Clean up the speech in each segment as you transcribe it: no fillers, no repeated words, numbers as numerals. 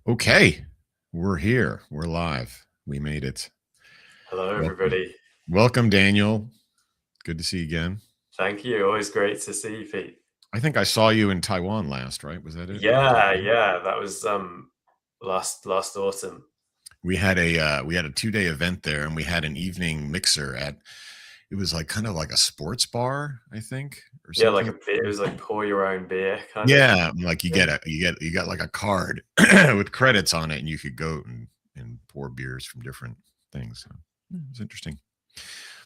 Okay, we're here. We're live. We made it. Hello, Welcome. everybody. Welcome, Daniel. Good to see you again. Thank you. Always great to see you, Pete. I think I saw you in Taiwan last, right? Was that it? Yeah, Taiwan? yeah, that was last autumn. We had a 2-day event there, and we had an evening mixer at. It was like kind of like a sports bar, I think, or Yeah, like something. a beer. It was like pour your own beer kind of Yeah, like thing. you got like a card with credits on it, and you could go and pour beers from different things. So, it was interesting.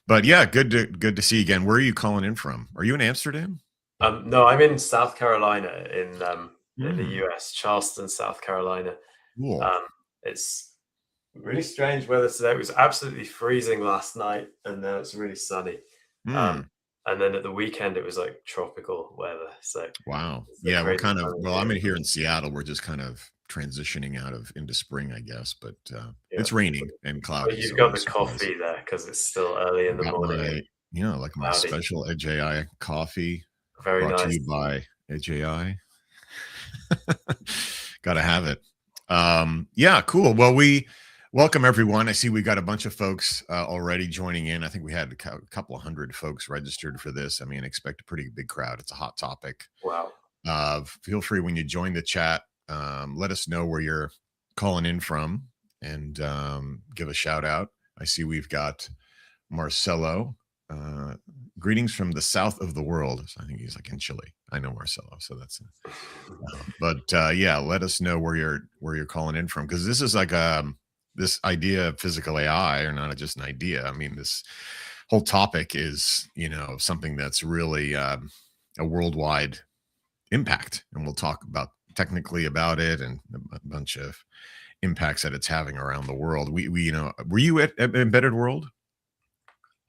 But yeah, good to see you again. Where are you calling in from? Are you in Amsterdam? No, I'm in South Carolina in the Mm, US, Charleston, South Carolina. cool. Um, it's really strange weather today. It was absolutely freezing last night, and now it's really sunny. Um, Mm, and then at the weekend, it was like tropical weather. So wow. it's a Yeah, we're crazy kind of time of well, I'm year. in here in Seattle. We're just kind of transitioning out of into spring, I guess. But Yeah. it's raining and But cloudy, you've so got no the surprise. coffee there because it's still early in the Got morning and like my cloudy. special Edge AI coffee Very brought to nice. you by Edge AI. Got to have it. Yeah, cool. Well, we welcome everyone. I see we got a bunch of folks already joining in. I think we had a couple of hundred folks registered for this. I mean, expect a pretty big crowd. It's a hot topic. Wow. Feel free when you join the chat, let us know where you're calling in from and give a shout out. I see we've got Marcelo. Uh, Greetings from the south of the world. So I think he's like in Chile. I know Marcelo, so that's. But yeah, let us know where you're calling in from because this is like this idea of physical AI, or not just an idea. I mean, this whole topic is something that's really a worldwide impact, and we'll talk about technically about it and a bunch of impacts that it's having around the world. We were you at Embedded World?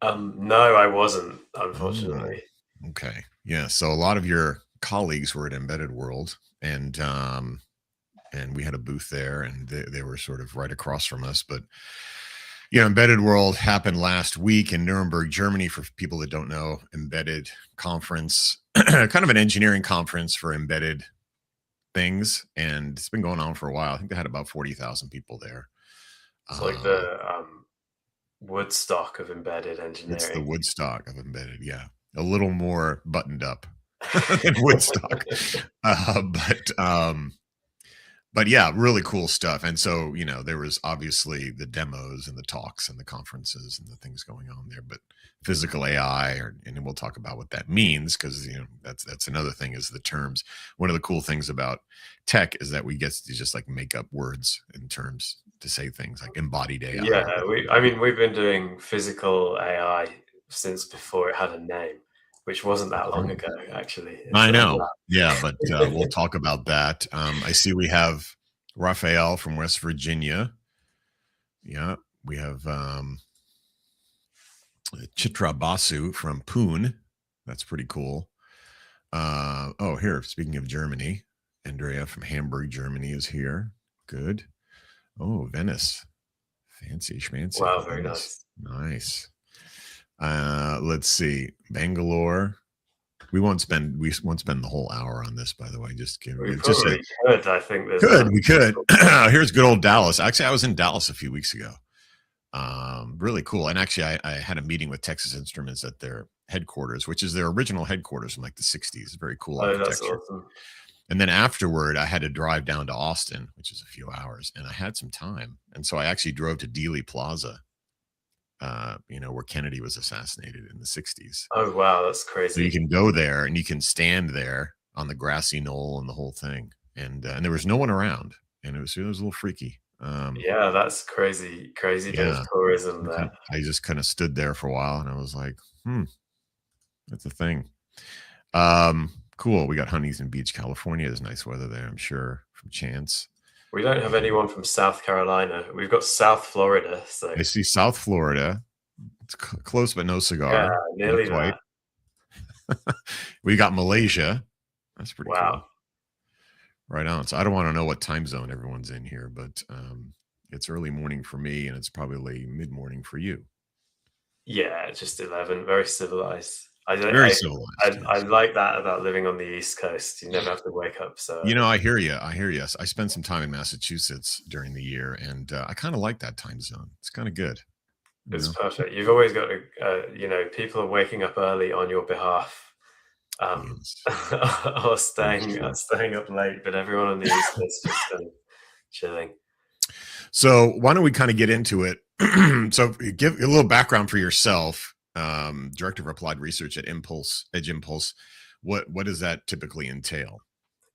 No, I wasn't, Oh, unfortunately. okay. Yeah. So a lot of your colleagues were at Embedded World, and we had a booth there, and they were sort of right across from us. But Embedded World happened last week in Nuremberg, Germany. For people that don't know, Embedded Conference, kind of an engineering conference for embedded things, and it's been going on for a while. I think they had about 40,000 people there. It's like Uh, the Woodstock of embedded it's the engineering. Woodstock of embedded. Yeah, a little more buttoned up than Woodstock, uh, but um, but yeah, really cool stuff. And so, there was obviously the demos and the talks and the conferences and the things going on there, but physical AI, and we'll talk about what that means because that's another thing is the terms. One of the cool things about tech is that we get to just like make up words and terms to say things like embodied AI Yeah, or whatever. we've been doing physical AI since before it had a name, which wasn't that long ago, actually. It's I know. Yeah, but we'll talk about that. I see we have Raphael from West Virginia. Yeah, we have Chitra Basu from Poon. That's pretty cool. Oh, here, speaking of Germany, Andrea from Hamburg, Germany is here. Good. Oh, Venice. Fancy schmancy. wow, very Venice. nice. Nice. Let's see. Bangalore. We won't spend the whole hour on this, by the way. Just give We it just a probably could. I think there's could. We could. Here's good old Dallas. Actually, I was in Dallas a few weeks ago. Really cool. And actually, I had a meeting with Texas Instruments at their headquarters, which is their original headquarters from like the 60s. Very cool oh, that's architecture. awesome. And then afterward, I had to drive down to Austin, which is a few hours, and I had some time. And so I actually drove to Dealey Plaza, where Kennedy was assassinated in the 60s. Oh, wow, that's So you crazy. can go there and you can stand there on the grassy knoll and the whole thing. And there was no one around, and it was a little freaky. Yeah, that's crazy, crazy bit of Yeah, tourism there. I just kind of stood there for a while, and I was like, that's a thing. Cool. We got Huntington Beach, California. There's nice weather there, I'm sure, from Chance. We don't have And anyone from South Carolina. We've got South Florida, so I see South Florida. It's close, but no yeah, cigar. Not nearly quite. there. We got Malaysia. That's pretty Wow. cool. Right on. So I don't want to know what time zone everyone's in here, but it's early morning for me, and it's probably mid morning for you. Yeah, just 11, very civilized. Very I, civilized. I Yes. like that about living on the East Coast. You never have to wake up so You know, early. I hear you. I hear you. I spent some time in Massachusetts during the year, and I kind of like that time zone. It's kind of good. You It's know. perfect. You've always got to, people are waking up early on your behalf, um, Yes. or That's true. staying up late, but everyone on the East Coast just kind of chilling. So why don't we kind of get into it? So give a little background for yourself. Director of Applied Research at Edge Impulse. What does that typically entail?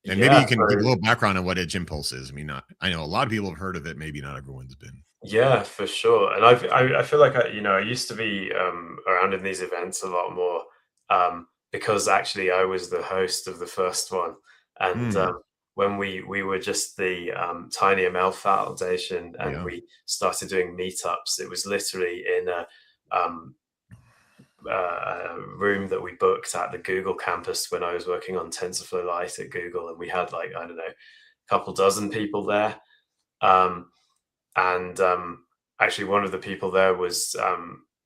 And maybe Yeah, you can give a so little background on what Edge Impulse is. I mean, I know a lot of people have heard of it. Maybe not everyone's been. yeah, for sure. And I feel like I used to be around in these events a lot more, because actually I was the host of the first one, and Hmm. when we were just the Tiny ML Foundation, and Yeah. we started doing meetups, it was literally in um, a room that we booked at the Google campus when I was working on TensorFlow Lite at Google, and we had like, I don't know, a couple dozen people there. Um, and actually, one of the people there was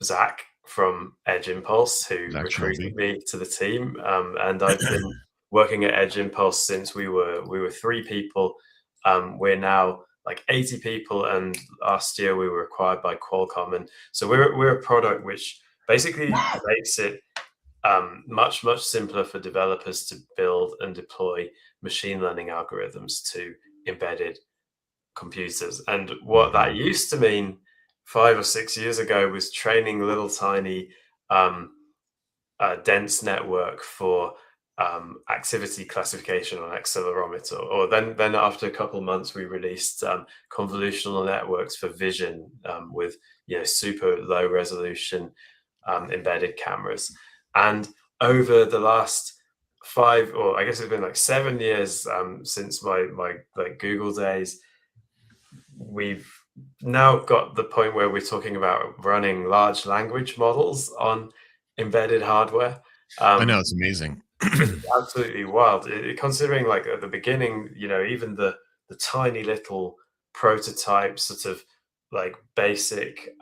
Zach from Edge Impulse, who Zach recruited Shelby. me to the team. And I've been working at Edge Impulse since we were 3 people. We're now like 80 people, and last year we were acquired by Qualcomm. And so we're a product which basically makes it much simpler for developers to build and deploy machine learning algorithms to embedded computers. And what Hmm. that used to mean 5 or 6 years ago was training little tiny um, dense network for activity classification on accelerometer. Or then after a couple of months, we released convolutional networks for vision, with super low resolution embedded cameras. And over the last 5, or I guess it's been like 7 years, since my like Google days, we've now got the point where we're talking about running large language models on embedded hardware. I know Um, it's amazing. it's absolutely wild. Considering, like, at the beginning, even the tiny little prototype sort of like basic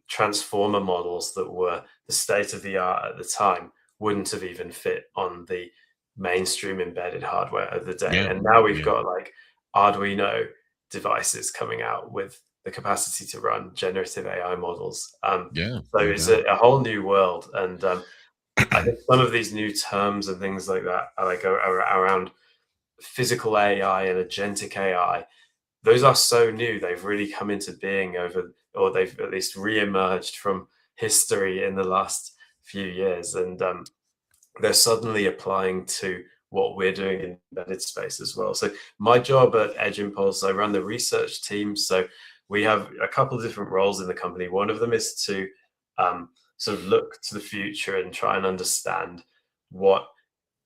transformer models that were the state of the art at the time wouldn't have even fit on the mainstream embedded hardware of the day. Yeah. And now we've Yeah. got like Arduino devices coming out with the capacity to run generative AI models. Yeah. So No it's doubt. a whole new world. And I think some of these new terms and things like that are like around physical AI and agentic AI. Those are so new; they've really come into being over, or they've at least re-emerged from history in the last few years, and they're suddenly applying to what we're doing in embedded space as well. So my job at Edge Impulse, I run the research team. So we have a couple of different roles in the company. One of them is to sort of look to the future and try and understand what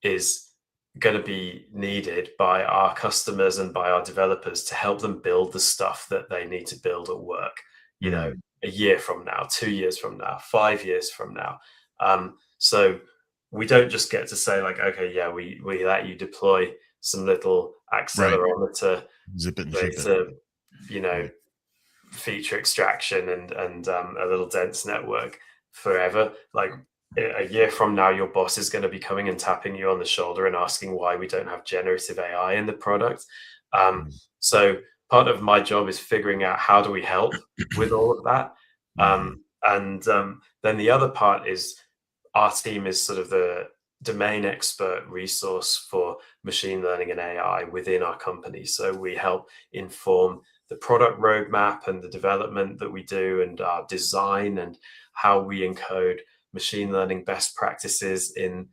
is going to be needed by our customers and by our developers to help them build the stuff that they need to build at work, you know, Mm. a year from now, 2 years from now, 5 years from now. So we don't just get to say like, okay, yeah, we let you deploy some little Right. accelerometer Zip it and ship it. data, you Yeah. know, feature extraction and a little dense network forever. Like a year from now, your boss is going to be coming and tapping you on the shoulder and asking why we don't have generative AI in the product. Um, Mm. so part of my job is figuring out how do we help with all of that. Hmm. And then the other part is our team is sort of the domain expert resource for machine learning and AI within our company. So we help inform the product roadmap and the development that we do, and our design, and how we encode machine learning best practices in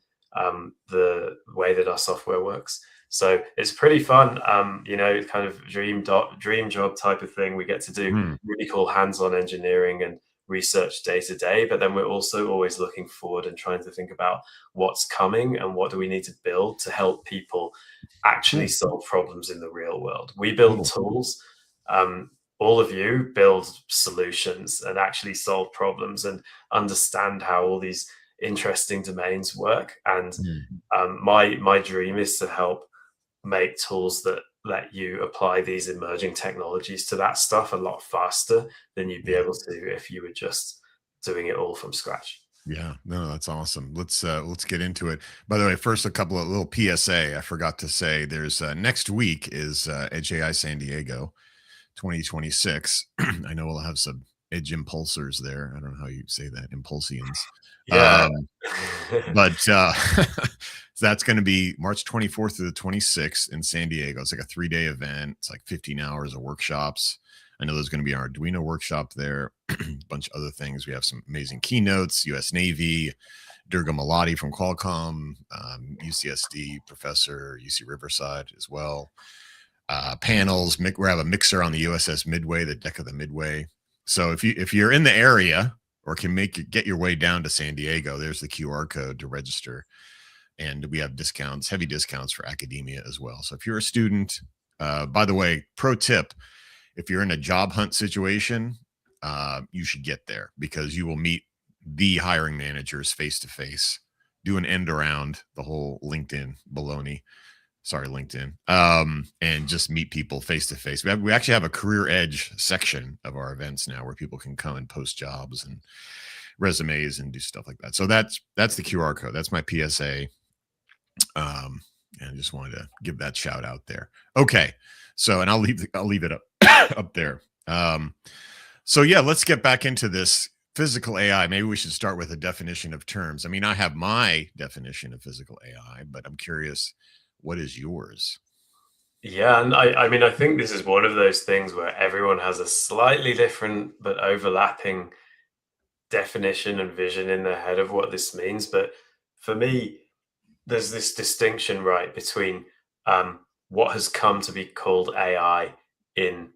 the way that our software works. So it's pretty fun, kind of dream job type of thing. We get to do Mm. really cool hands-on engineering and research day to day, but then we're also always looking forward and trying to think about what's coming and what do we need to build to help people actually Cool. solve problems in the real world. We build Cool. tools. All of you build solutions and actually solve problems and understand how all these interesting domains work. And Mm. my dream is to help make tools that let you apply these emerging technologies to that stuff a lot faster than you'd be Yeah. able to if you were just doing it all from scratch. Yeah, no, that's awesome. Let's get into it. By the way, first a couple of little PSA. I forgot to say there's next week is Edge AI San Diego 2026. I know we'll have some Edge impulsors there. I don't know how you say that, impulsians. Yeah. Um, but so that's going to be March 24th to the 26th in San Diego. It's like a 3-day event. It's like 15 hours of workshops. I know there's going to be an Arduino workshop there, a bunch of other things. We have some amazing keynotes, US Navy, Durga Malati from Qualcomm, UCSD professor, UC Riverside as well. Panels. We have a mixer on the USS Midway, the deck of the Midway. So if you're in the area or can get your way down to San Diego, there's the QR code to register, and we have discounts, heavy discounts for academia as well. So if you're a student, by the way, pro tip: if you're in a job hunt situation, you should get there because you will meet the hiring managers face to face. Do an end around the whole LinkedIn baloney. Sorry, LinkedIn. And just meet people face to face. We actually have a career edge section of our events now where people can come and post jobs and resumes and do stuff like that. So that's the QR code. That's my PSA. And I just wanted to give that shout out there. Okay. So, and I'll leave it up up there. So yeah, let's get back into this physical AI. Maybe we should start with a definition of terms. I mean, I have my definition of physical AI, but I'm curious, what is yours? Yeah, and I mean, I think this is one of those things where everyone has a slightly different but overlapping definition and vision in their head of what this means. But for me, there's this distinction, right, between what has come to be called AI in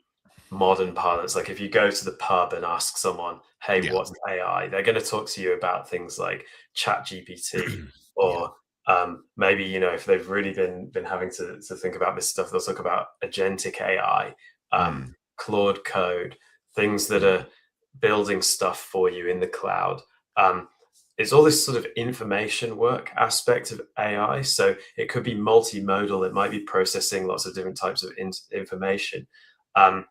modern parlance. Like if you go to the pub and ask someone, "Hey, Yeah. what's AI?" They're going to talk to you about things like Chat GPT, Yeah. or maybe if they've really been having to think about this stuff, they'll talk about agentic AI, Mm, Claude Code, things that mm, are building stuff for you in the cloud. Um, it's all this sort of information work aspect of AI. So it could be multimodal. It might be processing lots of different types of information. Um,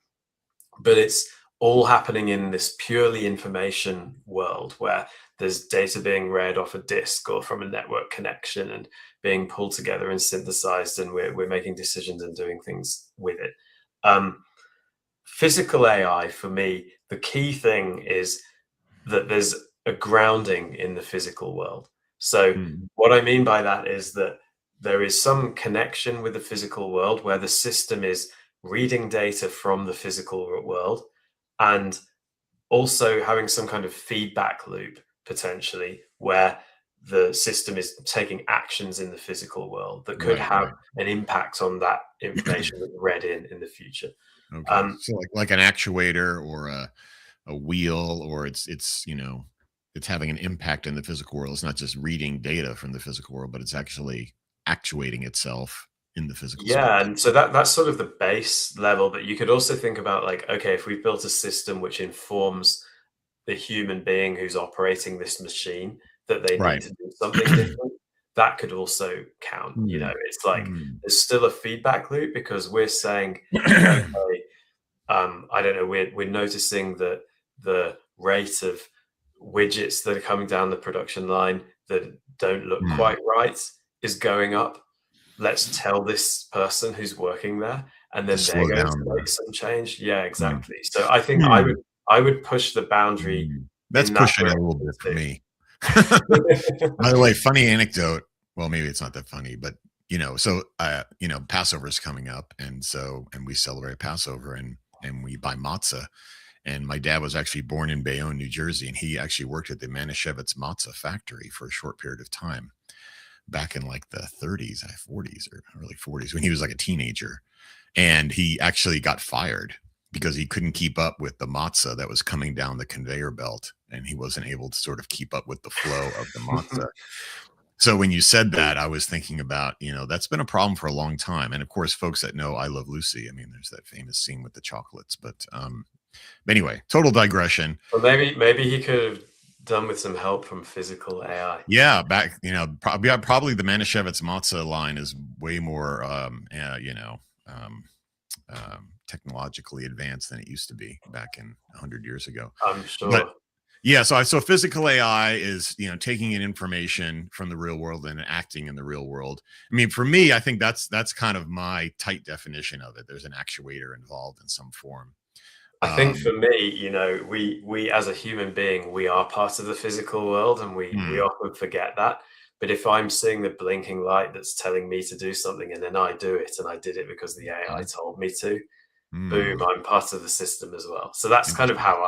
but it's all happening in this purely information world where there's data being read off a disk or from a network connection and being pulled together and synthesized, and we're making decisions and doing things with it. Um, Physical AI, for me, the key thing is that there's a grounding in the physical world. So, mm, what I mean by that is that there is some connection with the physical world where the system is reading data from the physical world and also having some kind of feedback loop potentially where the system is taking actions in the physical world that could right, have right. an impact on that information that's read in the future. Okay. Um, So like an actuator or a wheel, or it's having an impact in the physical world. It's not just reading data from the physical world, but it's actually actuating itself in the physical Yeah, space. and so that's sort of the base level, but you could also think about like, okay, if we've built a system which informs the human being who's operating this machine that they need Right. to do something different, that could also count. Mm, It's like mm, there's still a feedback loop because we're saying, okay, I don't know, we're noticing that the rate of widgets that are coming down the production line that don't look mm. quite right is going up. Let's tell this person who's working there, and To then they're slow going to down the make some change. Yeah, mm, exactly. So I think I would mm, I would push the boundary That's in that pushing it a little bit for direction me. too. By the way, funny anecdote. Well, maybe it's not that funny, but Passover is coming up, and we celebrate Passover, and we buy matzah. And my dad was actually born in Bayonne, New Jersey, and he actually worked at the Manischewitz matzah factory for a short period of time back in like the 30s, 40s, or early 40s when he was like a teenager. And he actually got fired because he couldn't keep up with the matzah that was coming down the conveyor belt, and he wasn't able to sort of keep up with the flow of the matzah. So when you said that, I was thinking about, that's been a problem for a long time. And of course, folks that know I Love Lucy, I mean, there's that famous scene with the chocolates. But anyway, total digression. Well, maybe he could have done with some help from physical AI. Yeah, back, probably the Manischewitz matzah line is way more, um, technologically advanced than it used to be back in 100 years ago. I'm But sure. Yeah, so physical AI is, taking in information from the real world and acting in the real world. I mean, for me, I think that's kind of my tight definition of it. There's an actuator involved in some form. I think for Um, me, we as a human being, we are part of the physical world, and we mm, often forget that. But if I'm seeing the blinking light that's telling me to do something, and then I do it, and I did it because the AI mhm, told me to, boom, mm, I'm part of the system as well. So that's kind of interesting. how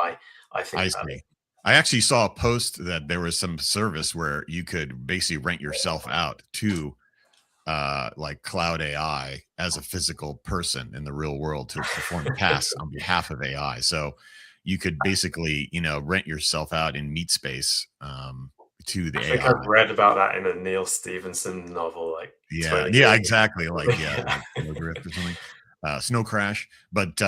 I think I about it. see. I actually saw a post that there was some service where you could basically rent yourself out to like cloud AI as a physical person in the real world to perform tasks on behalf of AI. So you could basically, rent yourself out in meat space to I the think AI. I've read about that in a Neil Stephenson novel like Yeah, 20 yeah, years exactly. Like, yeah, ago. like Snowdrift or something, Snow Crash. But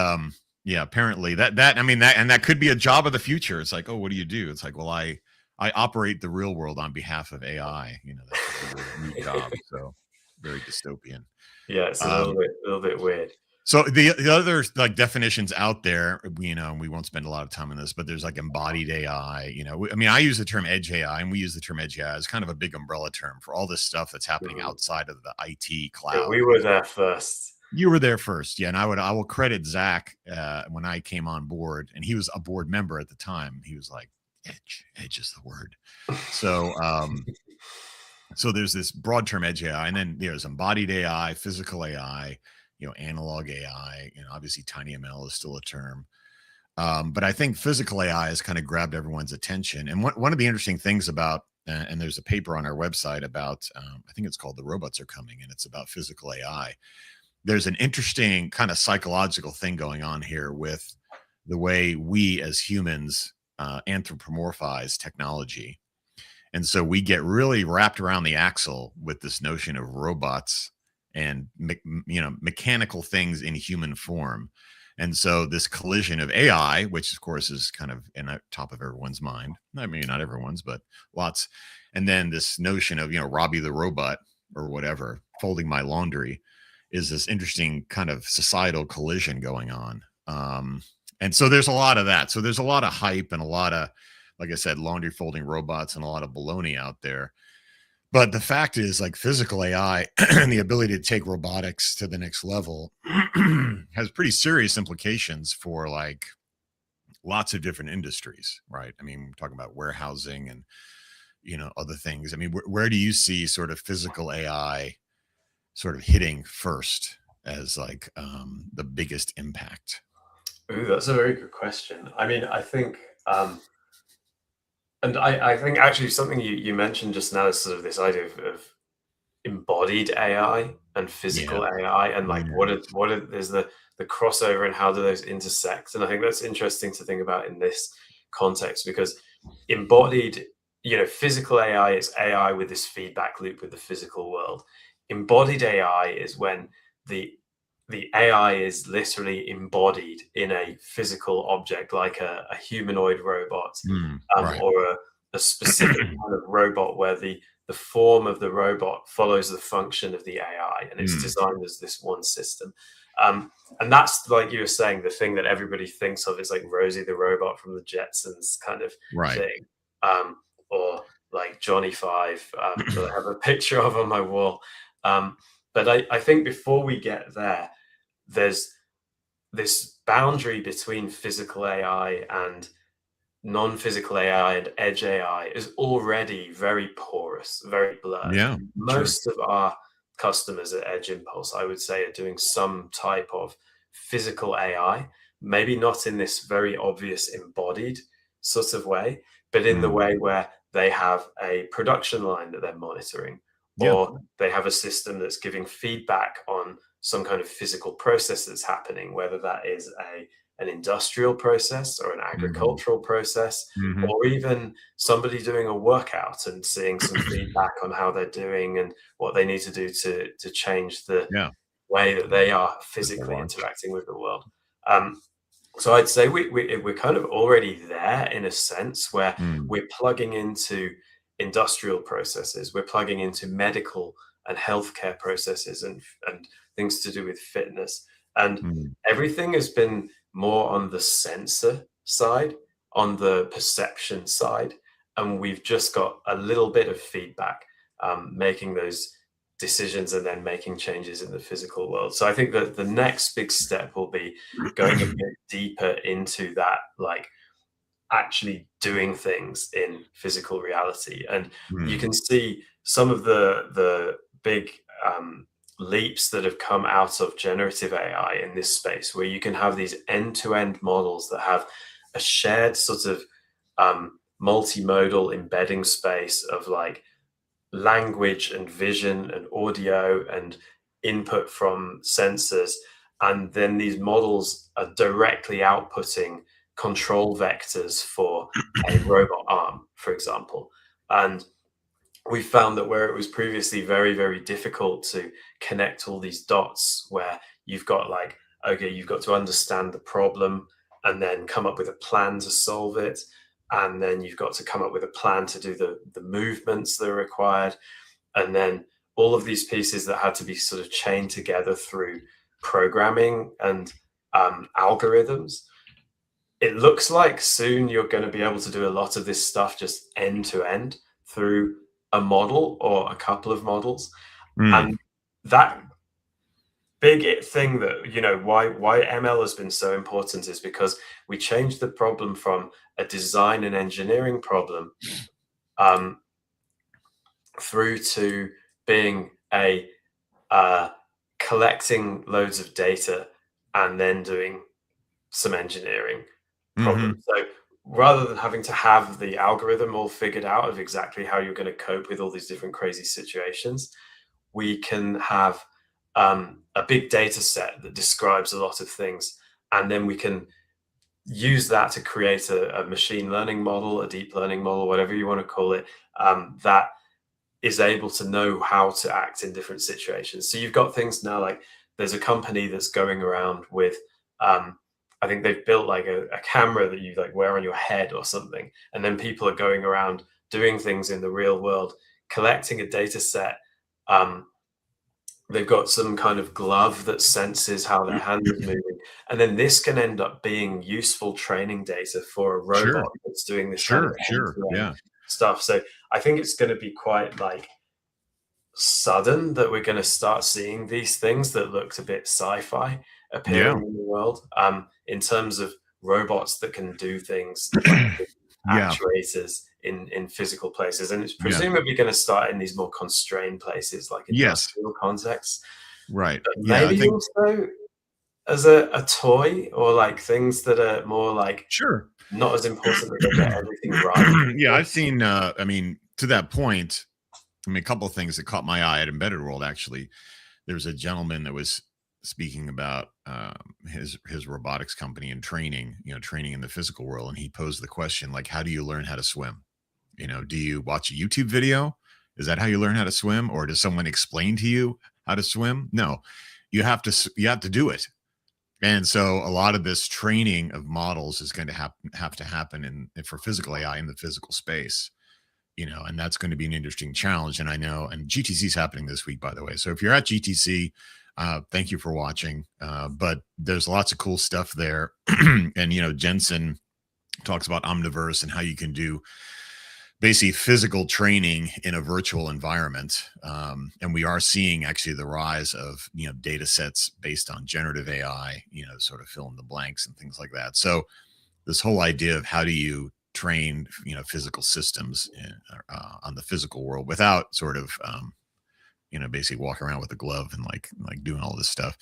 yeah, apparently that I mean that could be a job of the future. It's like, oh, what do you do? It's like, well, I operate the real world on behalf of AI. That could be your new job. So very dystopian. Yeah, it's a Um, little bit weird. so the other like definitions out there, we won't spend a lot of time on this, but there's like embodied AI. I mean, I use the term edge AI, and we use the term edge AI as kind of a big umbrella term for all this stuff that's happening Mhm. outside of the IT Yeah, cloud. we were there first. You were there first, yeah, and I will credit Zach when I came on board, and he was a board member at the time. He was like, edge is the word. So so there's this broad term edge AI, and then there's embodied AI, physical AI, analog AI. Obviously TinyML is still a term. But I think physical AI has kind of grabbed everyone's attention. And one of the interesting things about, and there's a paper on our website about, I think it's called "The Robots Are Coming," and it's about physical AI. There's an interesting kind of psychological thing going on here with the way we as humans anthropomorphize technology, and so we get really wrapped around the axle with this notion of robots and mechanical things in human form. And so this collision of AI, which of course is kind of in the top of everyone's mind. I mean, not everyone's, but lots. And then this notion of, Robbie the robot or whatever, folding my laundry is this interesting kind of societal collision going on. And so there's a lot of that. So there's a lot of hype and a lot of, like I said, laundry folding robots and a lot of baloney out there. But the fact is, like physical AI and the ability to take robotics to the next level has pretty serious implications for like lots of different industries, right? I mean, we're talking about warehousing and other things. I mean, where do you see sort of physical AI sort of hitting first as like the biggest impact? Ooh, that's a very good question. I mean, I think, and I think actually something you mentioned just now is sort of this idea of embodied AI and Yeah, physical AI, and like yes. there's the crossover and how do those intersect? And I think that's interesting to think about in this context because embodied, physical AI is AI with this feedback loop with the physical world. Embodied AI is when the the AI is literally embodied in a physical object like a humanoid robot, Right. or a specific kind of robot where the form of the robot follows the function of the AI, and it's Mm, designed as this one system. Um, and that's like you were saying, the thing that everybody thinks of is like Rosie the robot from the Jetsons kind of right. thing, or like Johnny Five that I have a picture of on my wall. Um, but I think before we get there, there's this boundary between physical AI and non-physical AI and edge AI is already very porous, very blurred. Yeah, sure. Most of our customers at Edge Impulse, I would say, are doing some type of physical AI, maybe not in this very obvious embodied sort of way, but in the Mm, way where they have a production line that they're monitoring, yeah. or they have a system that's giving feedback on some kind of physical process that's happening, whether that is an industrial process or an Mhm, agricultural process, mhm. or even somebody doing a workout and seeing some feedback on how they're doing and what they need to do to change the Yeah, way that they are Apple physically Watch. interacting with the world. Um, so I'd say we're kind of already there in a sense where Mm, we're plugging into industrial processes, we're plugging into medical and healthcare processes and things to do with fitness. And mm, everything has been more on the sensor side. on the perception side, and we've just got a little bit of feedback, making those decisions and then making changes in the physical world. So I think that the next big step will be going a bit deeper into that, like actually doing things in physical reality. And you Hmm. can see some of the big leaps that have come out of generative AI in this space, where you can have these end-to-end models that have a shared sort of multimodal embedding space of like language and vision and audio and input from sensors. And then these models are directly outputting control vectors for a robot arm, for example. And we found that where it was previously very, very difficult to connect all these dots, where you've got like, okay, you've got to understand the problem and then come up with a plan to solve it. And then you've got to come up with a plan to do the movements that are required. And then all of these pieces that had to be sort of chained together through programming and algorithms. It looks like soon you're going to be able to do a lot of this stuff just end to end through a model or a couple of models. Hmm. And that big thing that, why ML has been so important is because we changed the problem from a design and engineering problem, um, through to being a collecting loads of data and then doing some engineering problem. Hmm. So rather than having to have the algorithm all figured out of exactly how you're going to cope with all these different crazy situations, we can have a big data set that describes a lot of things. And then we can use that to create a machine learning model, a deep learning model, whatever you want to call it, that is able to know how to act in different situations. So you've got things now like there's a company that's going around with, I think they've built like a camera that you like wear on your head or something, and then people are going around doing things in the real world, collecting a data set. Um, they've got some kind of glove that senses how their hand is moving, and then this can end up being useful training data for a robot Sure. that's doing this kind of Sure. Sure. end-to-end Yeah. stuff. So I think it's going to be quite like sudden that we're going to start seeing these things that looked a bit sci-fi Yeah. appearing in the world, in terms of robots that can do things like Yeah. actuators in physical places. And it's Yeah. presumably going to start in these more constrained places like Yes. industrial contexts, Right. but Yeah. I maybe think also as a toy, or like things that are more like sure. not as important that they get everything right. Yeah, I've seen I mean, to that point, I mean, a couple of things that caught my eye at Embedded World actually. There was a gentleman that was speaking about his robotics company and training, training in the physical world, and he posed the question like, how do you learn how to swim? Do you watch a YouTube video? Is that how you learn how to swim, or does someone explain to you how to swim? No, you have to do it. And so a lot of this training of models is going to have to happen for physical AI in the physical space, and that's going to be an interesting challenge. And I know, and GTC is happening this week, by the way. So if you're at GTC, thank you for watching. But there's lots of cool stuff there. And, Jensen talks about Omniverse and how you can do basically physical training in a virtual environment. And we are seeing actually the rise of, data sets based on generative AI, sort of fill in the blanks and things like that. So this whole idea of how do you train, physical systems on the physical world without sort of, basically walking around with a glove and like doing all this stuff.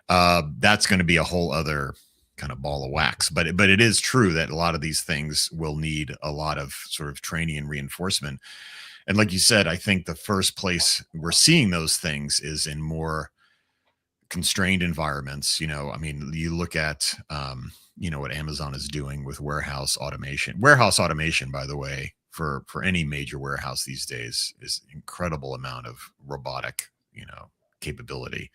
That's going to be a whole other kind of ball of wax. But it is true that a lot of these things will need a lot of sort of training and reinforcement. And like you said, I think the first place we're seeing those things is in more constrained environments. I mean, you look at what Amazon is doing with warehouse automation, by the way, for any major warehouse these days, is incredible amount of robotic capability.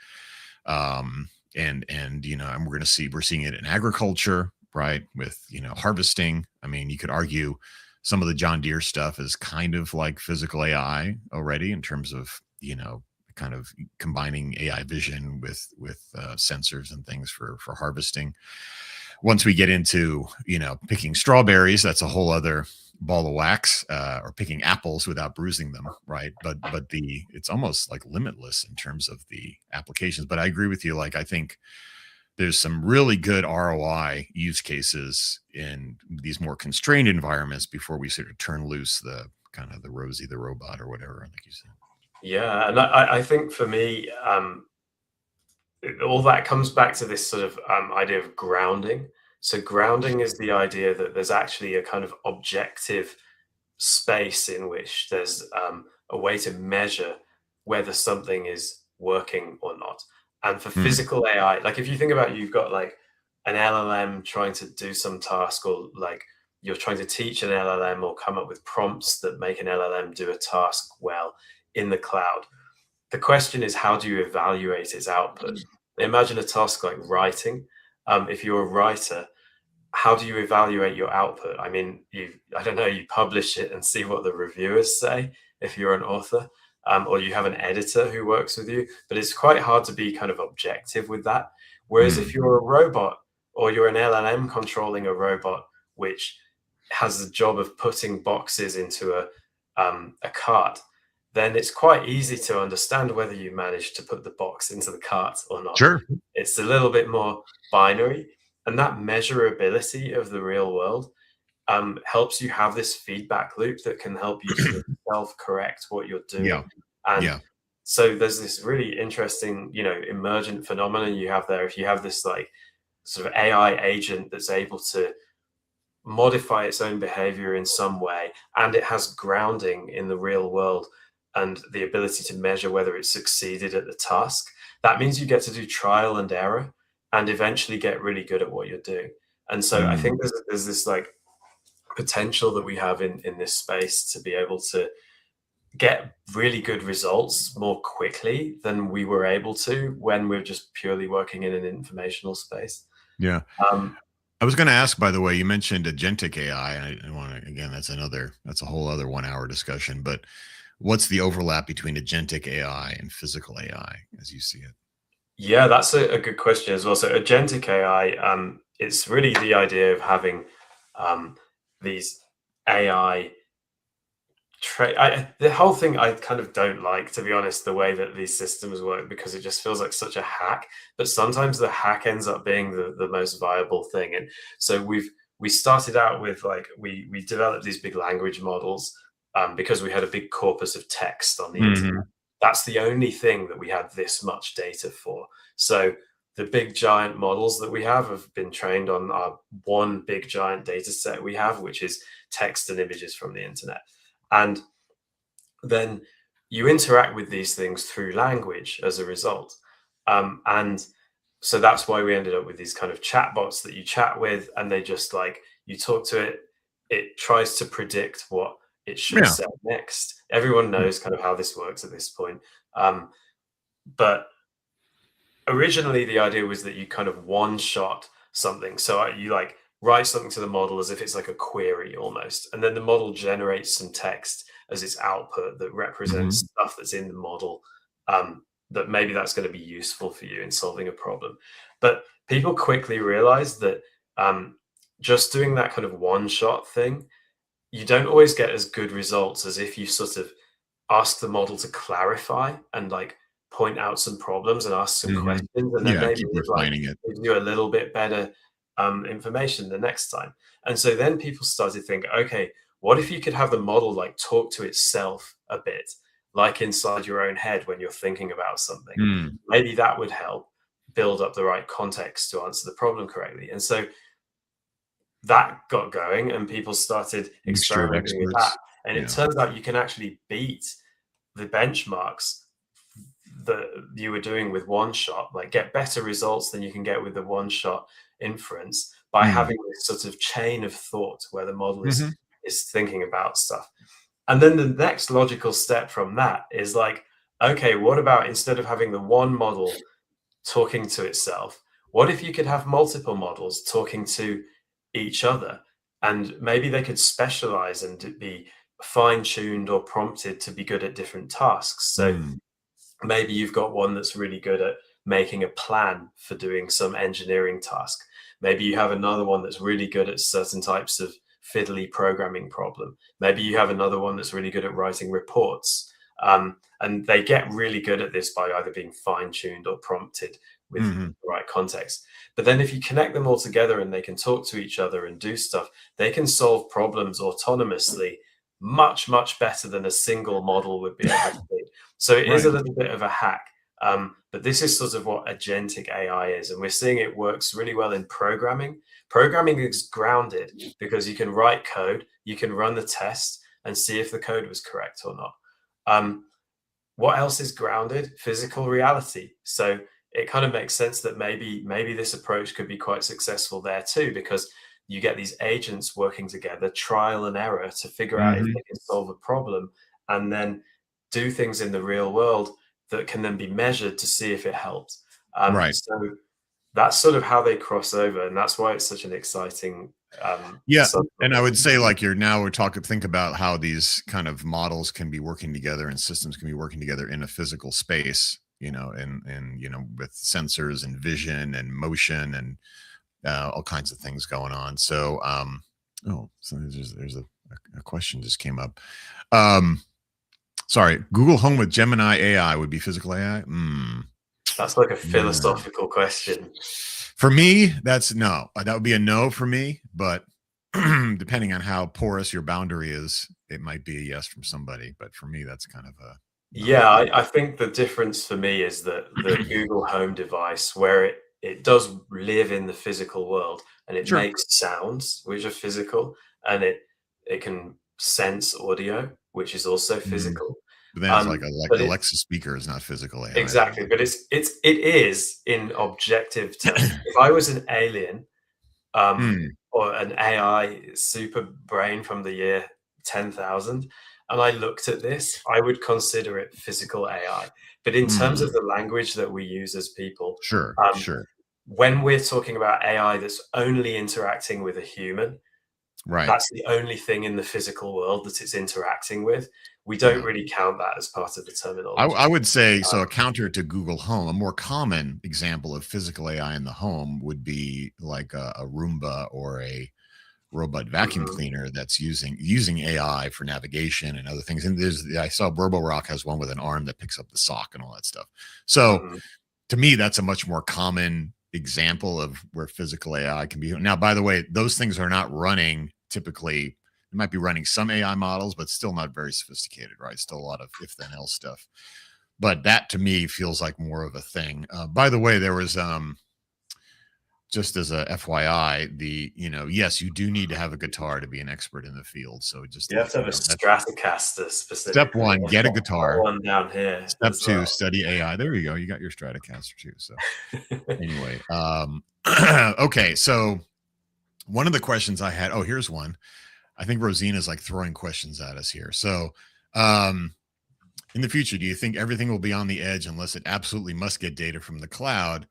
And we're seeing it in agriculture, right, with harvesting. I mean, you could argue some of the John Deere stuff is kind of like physical AI already, in terms of kind of combining AI vision with sensors and things for harvesting. once we get into, picking strawberries, that's a whole other ball of wax, or picking apples without bruising them, right? But it's almost like limitless in terms of the applications. But I agree with you. Like, I think there's some really good ROI use cases in these more constrained environments before we sort of turn loose the kind of the Rosie the robot or whatever, like you said. Yeah, and I think for me, all that comes back to this sort of idea of grounding. So grounding is the idea that there's actually a kind of objective space in which there's a way to measure whether something is working or not. And for Mm, physical AI, like if you think about you've got like an LLM trying to do some task, or like you're trying to teach an LLM or come up with prompts that make an LLM do a task well in the cloud. The question is, how do you evaluate its output? Imagine a task like writing. If you're a writer, how do you evaluate your output? I mean, I don't know, you publish it and see what the reviewers say if you're an author, or you have an editor who works with you, but it's quite hard to be kind of objective with that. Whereas if mm, you're a robot, or you're an LLM controlling a robot, which has the job of putting boxes into a cart, then it's quite easy to understand whether you managed to put the box into the cart or not. sure. It's a little bit more binary, and that measurability of the real world helps you have this feedback loop that can help you sort of self-correct what you're Yeah. doing. And Yeah. so there's this really interesting, emergent phenomenon you have there. If you have this like sort of AI agent that's able to modify its own behavior in some way, and it has grounding in the real world and the ability to measure whether it succeeded at the task, that means you get to do trial and error and eventually get really good at what you're doing. And so I Mm, think there's this like potential that we have in this space to be able to get really good results more quickly than we were able to when we're just purely working in an informational space. yeah. Um, I was going to ask, by the way, you mentioned agentic AI. I want to, again, that's a whole other 1 hour discussion, but what's the overlap between agentic AI and physical AI as you see it? Yeah, that's a good question as well. So agentic AI, it's really the idea of having um, these AI the whole thing I kind of don't like, to be honest, the way that these systems work, because it just feels like such a hack. But sometimes the hack ends up being the most viable thing. And so we started out with like we developed these big language models because we had a big corpus of text on the internet. Hmm. That's the only thing that we had this much data for. So the big giant models that we have been trained on our one big giant data set we have, which is text and images from the internet. And then you interact with these things through language as a result. And so that's why we ended up with these kind of chatbots that you chat with, and they just like you talk to it, it tries to predict what it should Yeah. say next. Everyone knows kind of how this works at this point. But originally the idea was that you kind of one shot something. So you like write something to the model as if it's like a query almost, and then the model generates some text as its output that represents Hmm. stuff that's in the model, that maybe that's going to be useful for you in solving a problem. But people quickly realized that just doing that kind of one shot thing, you don't always get as good results as if you sort of ask the model to clarify and like point out some problems and ask some Hmm. questions, and then Yeah. maybe Keep it like refining it. gives you a little bit better information the next time. And so then people started thinking, okay, what if you could have the model like talk to itself a bit, like inside your own head when you're thinking about something? Mm. Maybe that would help build up the right context to answer the problem correctly. And so that got going and people started Mixture of experimenting with that. experts. And it Yeah. turns out you can actually beat the benchmarks that you were doing with one shot, like get better results than you can get with the one shot inference by Mm. having this sort of chain of thought where the model Hmm. is thinking about stuff. And then the next logical step from that is like, okay, what about instead of having the one model talking to itself, what if you could have multiple models talking to each other? And maybe they could specialize and be fine tuned or prompted to be good at different tasks. So Mm. maybe you've got one that's really good at making a plan for doing some engineering task. Maybe you have another one that's really good at certain types of fiddly programming problem. Maybe you have another one that's really good at writing reports. And they get really good at this by either being fine-tuned or prompted with Hmm. the right context. But then if you connect them all together and they can talk to each other and do stuff, they can solve problems autonomously much, much better than a single model would be able to do. So it is a Right. little bit of a hack. But this is sort of what agentic AI is. And we're seeing it works really well in programming. Programming is grounded because you can write code, you can run the test and see if the code was correct or not. Um, what else is grounded? Physical reality. So it kind of makes sense that maybe this approach could be quite successful there too, because you get these agents working together, trial and error, to figure out if Hmm. they can solve a problem, and then do things in the real world that can then be measured to see if it helps. Right. So that's sort of how they cross over, and that's why it's such an exciting Yeah, and I subtopic. would say like we're talking think about how these kind of models can be working together and systems can be working together in a physical space, and with sensors and vision and motion and all kinds of things going on. So so there's a question just came up. Um sorry, Google Home with Gemini AI would be physical AI? That's like a Yeah. philosophical question. For me, that's no. That would be a no for me. But depending on how porous your boundary is, it might be a yes from somebody. But for me, that's kind of a no. Yeah, I think the difference for me is that the Google Home device, where it does live in the physical world and it Sure. makes sounds which are physical, and it can sense audio, which is also Mhm. physical. But then it's like Um, but it Alexa speaker is not physical AI, though. exactly, but it is in objective terms. If I was an alien, Mm, or an AI super brain from the year 10,000, and I looked at this, I would consider it physical AI. But in terms of mm. the language that we use as people, Sure, um, sure. when we're talking about AI that's only interacting with a human, Right. that's the only thing in the physical world that it's interacting with. We don't Yeah. really count that as part of the I terminology. would say so. A Um, counter to Google Home, a more common example of physical AI in the home would be like a Roomba or a robot vacuum mhm, cleaner that's using AI for navigation and other things. And I saw Roborock has one with an arm that picks up the sock and all that stuff. So mhm. to me, that's a much more common example of where physical AI can be. Now, by the way, those things are not running typically. They might be running some AI models, but still not very sophisticated, right? Still a lot of if then else stuff. But that to me feels like more of a thing. By the way, there was just as a FYI, yes, you do need to have a guitar to be an expert in the field. So just to You have let to you have a know, that's Stratocaster step specifically. one, I've get a got guitar. one down here Step as two, well. study AI. There you go. You got your Stratocaster too. So anyway, okay. So one of the questions I had, oh, here's one. I think Rosina's like throwing questions at us here. So, um, in the future, do you think everything will be on the edge unless it absolutely must get data from the cloud?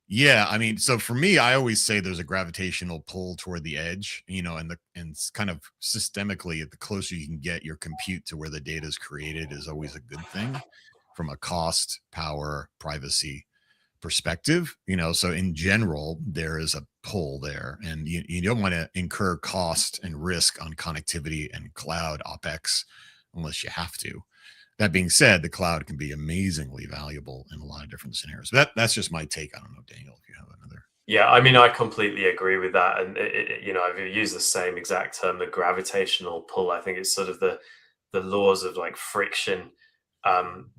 Yeah, I mean, so for me, I always say there's a gravitational pull toward the edge, and it's kind of systemically, the closer you can get your compute to where the data is created is always a good thing from a cost, power, privacy perspective. So in general, there is a pull there, and you don't want to incur cost and risk on connectivity and cloud OpEx unless you have to. That being said, the cloud can be amazingly valuable in a lot of different scenarios. That's just my take. I don't know, Daniel, if you have another. Yeah, I mean, I completely agree with that, and I've used the same exact term, the gravitational pull. I think it's sort of the laws of like friction,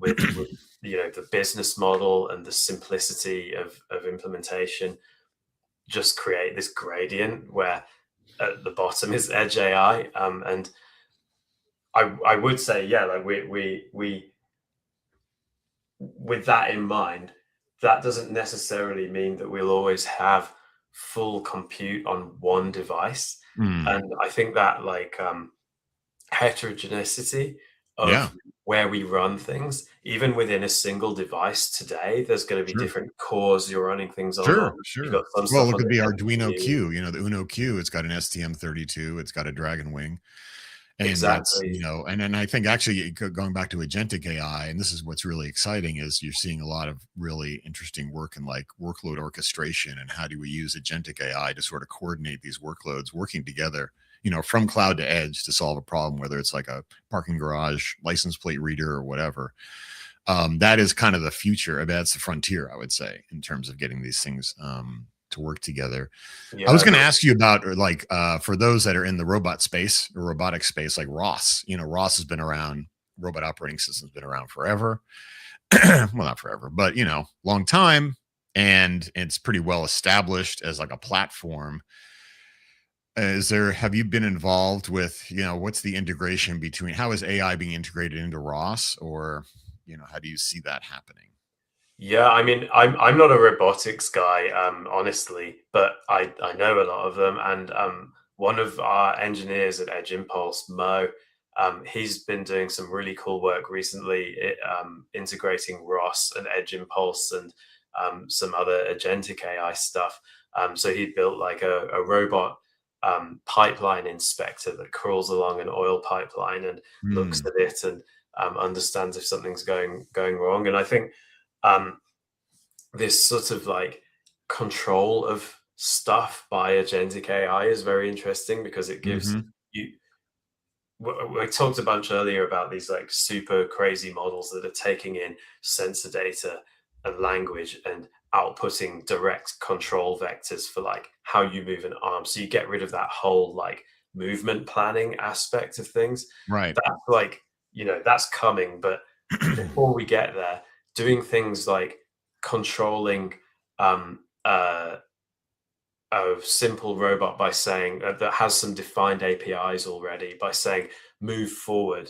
with the business model and the simplicity of implementation just create this gradient where at the bottom is edge AI, and I would say, yeah, like we with that in mind, that doesn't necessarily mean that we'll always have full compute on one device. Mm, And I think that like heterogeneity yeah, of where we run things, even within a single device today, there's going to be sure. different cores you're running things on. Sure, You've got sure. some Well, stuff look on at the the Arduino NPU. Q, the Uno Q. It's got an STM32. It's got a Dragon Wing. And that's, Exactly. and then I think actually going back to agentic AI, and this is what's really exciting, is you're seeing a lot of really interesting work in like workload orchestration and how do we use agentic AI to sort of coordinate these workloads working together, from cloud to edge to solve a problem, whether it's like a parking garage, license plate reader, or whatever. That is kind of the future. I mean, that's the frontier, I would say, in terms of getting these things to work together. I was Yeah. going to ask you about, or like, for those that are in the robot space or robotic space, like Ross. Ross has been around. Robot operating system's been around forever. Well, not forever, but long time, and it's pretty well established as like a platform. Have you been involved with, what's the integration between, how is AI being integrated into Ross, or how do you see that happening? Yeah, I mean, I'm not a robotics guy, honestly, but I know a lot of them, and one of our engineers at Edge Impulse, Mo, he's been doing some really cool work recently, integrating ROS and Edge Impulse and some other agentic AI stuff. So he built like a robot pipeline inspector that crawls along an oil pipeline and looks Hmm. at it and understands if something's going wrong. And I think um, this sort of like control of stuff by agentic AI is very interesting because it gives Hmm. you. We talked a bunch earlier about these like super crazy models that are taking in sensor data and language and outputting direct control vectors for like how you move an arm. So you get rid of that whole like movement planning aspect of things. Right. That's like, that's coming. But before we get there, doing things like controlling um, uh, a simple robot by saying that has some defined APIs already by saying move forward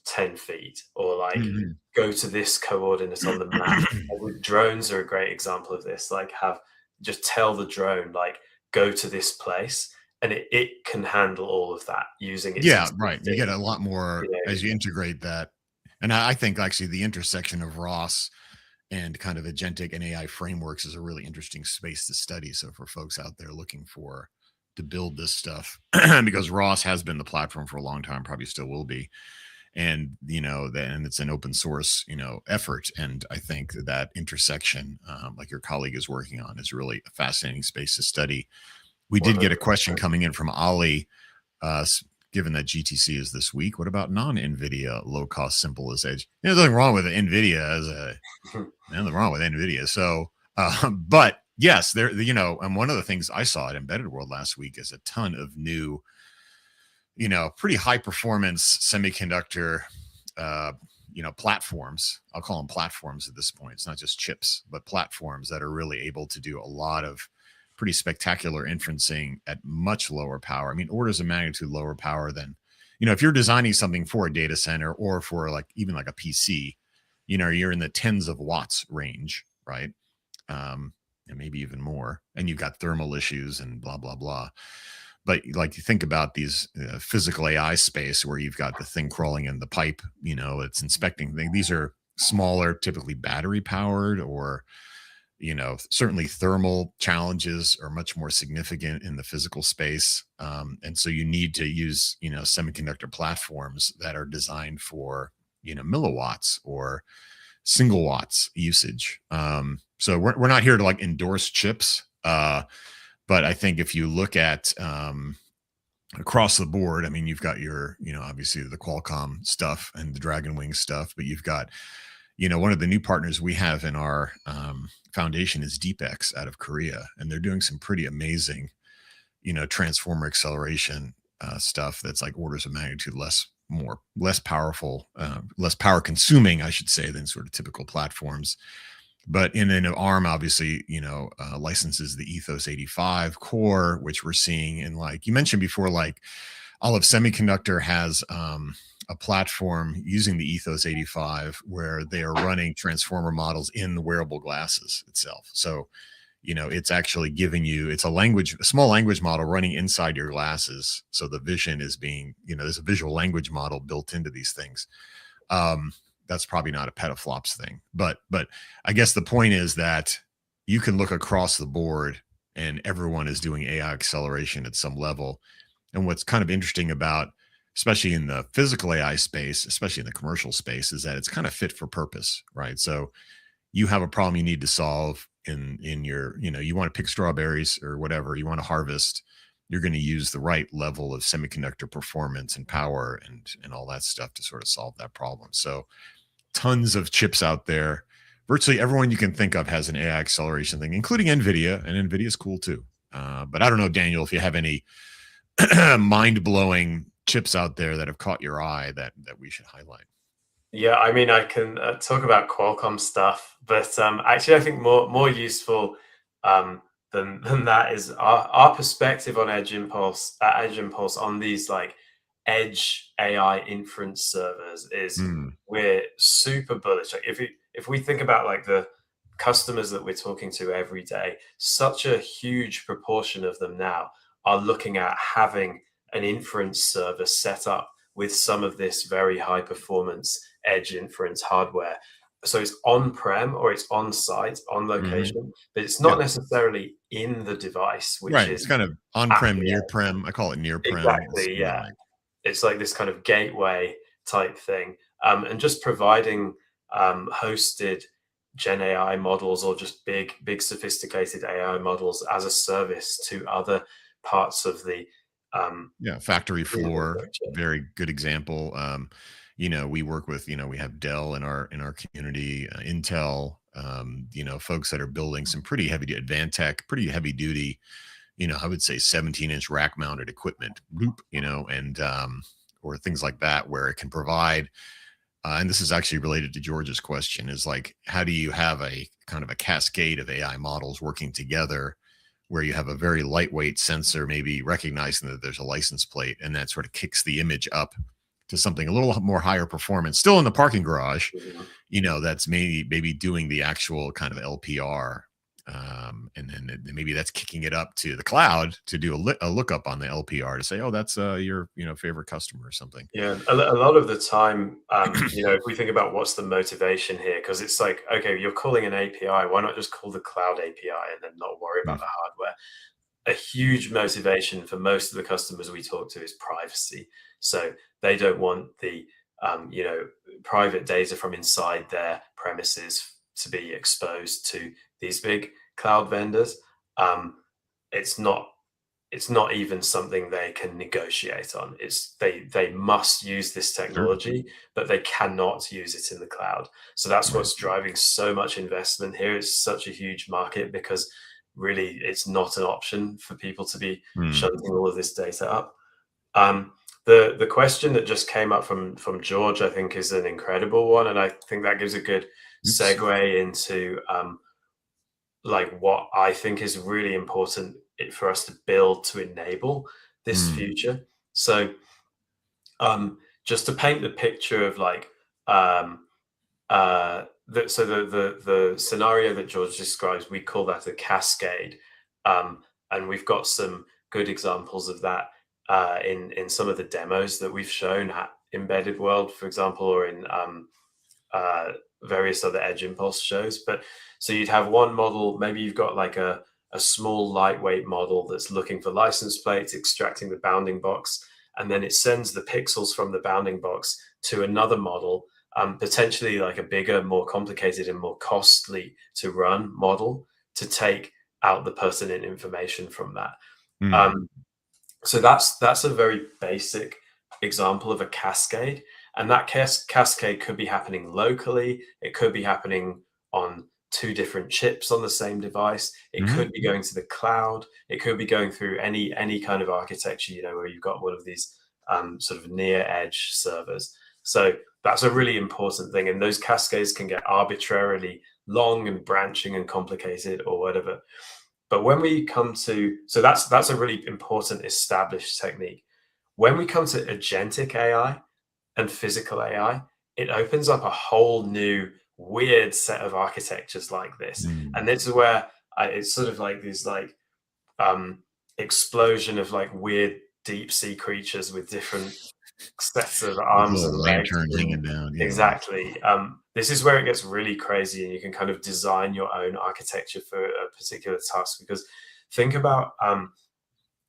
10 feet or like Hmm. go to this coordinate on the map. Like, with drones are a great example of this. Like have just tell the drone like go to this place and it can handle all of that using its Yeah, right. You get existing, a lot you more know, as you integrate that. And I think actually the intersection of Ross and kind of agentic and AI frameworks is a really interesting space to study. So for folks out there looking for to build this stuff, because Ross has been the platform for a long time, probably still will be. And then it's an open source, effort. And I think that intersection, like your colleague is working on, is really a fascinating space to study. We did get a question 100%. coming in from Ali. Given that GTC is this week, what about non-NVIDIA low cost, simple as edge? There's nothing wrong with NVIDIA as a nothing wrong with NVIDIA. So, but yes, and one of the things I saw at Embedded World last week is a ton of new, pretty high performance semiconductor, uh, platforms. I'll call them platforms at this point. It's not just chips, but platforms that are really able to do a lot of pretty spectacular inferencing at much lower power. I mean, orders of magnitude lower power than, if you're designing something for a data center or for like even like a PC, you're in the tens of watts range, right? And maybe even more. And you've got thermal issues and blah, blah, blah. But like you think about these physical AI space where you've got the thing crawling in the pipe, it's inspecting things. These are smaller, typically battery powered, or certainly thermal challenges are much more significant in the physical space. And so you need to use, semiconductor platforms that are designed for, milliwatts or single watts usage. So we're not here to like endorse chips. But I think if you look at across the board, I mean, you've got your, obviously the Qualcomm stuff and the Dragon Wing stuff, but you've got, one of the new partners we have in our foundation is DeepX out of Korea, and they're doing some pretty amazing, transformer acceleration stuff that's like orders of magnitude less powerful, less power consuming, I should say, than sort of typical platforms. But in an ARM, obviously, licenses the Ethos 85 core, which we're seeing in, like you mentioned before, like Olive Semiconductor has a platform using the Ethos 85 where they are running transformer models in the wearable glasses itself. So, it's actually giving you, it's a small language model running inside your glasses. So the vision is being, there's a visual language model built into these things. Um, that's probably not a petaflops thing, but I guess the point is that you can look across the board and everyone is doing AI acceleration at some level. And what's kind of interesting about especially in the physical AI space, especially in the commercial space, is that it's kind of fit for purpose, right? So you have a problem you need to solve in your, you want to pick strawberries or whatever you want to harvest. You're going to use the right level of semiconductor performance and power and all that stuff to sort of solve that problem. So tons of chips out there. Virtually everyone you can think of has an AI acceleration thing, including NVIDIA, and NVIDIA is cool too. But I don't know, Daniel, if you have any mind blowing chips out there that have caught your eye that we should highlight. Yeah, I mean, I can talk about Qualcomm stuff, but actually, I think more useful than that is our perspective on Edge Impulse on these like edge AI inference servers is Mm, we're super bullish. Like if we think about like the customers that we're talking to every day, such a huge proportion of them now are looking at having an inference server set up with some of this very high performance edge inference hardware. So it's on-prem or it's on-site, on hmm. location, but it's not Yeah, necessarily in the device, which right. It's is kind of on at prem, the near edge. prem. I call it near prem. It's Exactly, sort of yeah. like, It's like this kind of gateway type thing, and just providing hosted Gen AI models or just big sophisticated AI models as a service to other parts of yeah, factory the floor. infrastructure. Very good example. We work with, we have Dell in our community, Intel, folks that are building some pretty heavy Advantech, pretty heavy duty, I would say 17-inch rack mounted equipment, and or things like that, where it can provide. And this is actually related to George's question: is like, how do you have a kind of a cascade of AI models working together, where you have a very lightweight sensor, maybe recognizing that there's a license plate, and that sort of kicks the image up to something a little more higher performance, still in the parking garage, Mhm. that's maybe doing the actual kind of LPR, and then maybe that's kicking it up to the cloud to do a lookup on the LPR to say, oh, that's your favorite customer or something. Yeah, a lot of the time, if we think about what's the motivation here, because it's like, okay, you're calling an API, why not just call the cloud API and then not worry about Mm, the hardware? A huge motivation for most of the customers we talk to is privacy. So they don't want the private data from inside their premises to be exposed to these big cloud vendors. Um, it's not it's not even something they can negotiate on. It's they must use this sure. technology, but they cannot use it in the cloud. So that's Right. what's driving so much investment here. It's such a huge market because really it's not an option for people to be Mm. shunting all of this data up. Um, the question that just came up from George, I think, is an incredible one, and I think that gives a good Oops. segue into like what I think is really important for us to build to enable this Mm. future. So, just to paint the picture of like, um, the scenario that George describes, we call that a cascade, and we've got some good examples of that in some of the demos that we've shown at Embedded World, for example, or in uh, various other Edge Impulse shows. But so you'd have one model, maybe you've got like a small lightweight model that's looking for license plates, extracting the bounding box, and then it sends the pixels from the bounding box to another model, potentially like a bigger, more complicated, and more costly to run model to take out the pertinent information from that. Mm. Um, so that's a very basic example of a cascade, and that cascade could be happening locally. It could be happening on two different chips on the same device. It Mhm. could be going to the cloud. It could be going through any kind of architecture, where you've got one of these sort of near edge servers. So that's a really important thing, and those cascades can get arbitrarily long and branching and complicated or whatever. But when we come to, so that's a really important established technique. When we come to agentic AI and physical AI, it opens up a whole new weird set of architectures like this. Mm. And this is where it's sort of like these like um, explosion of like weird deep sea creatures with different sets of With a arms and little legs. lantern And hanging down. Yeah. exactly. This is where it gets really crazy, and you can kind of design your own architecture for a particular task. Because think about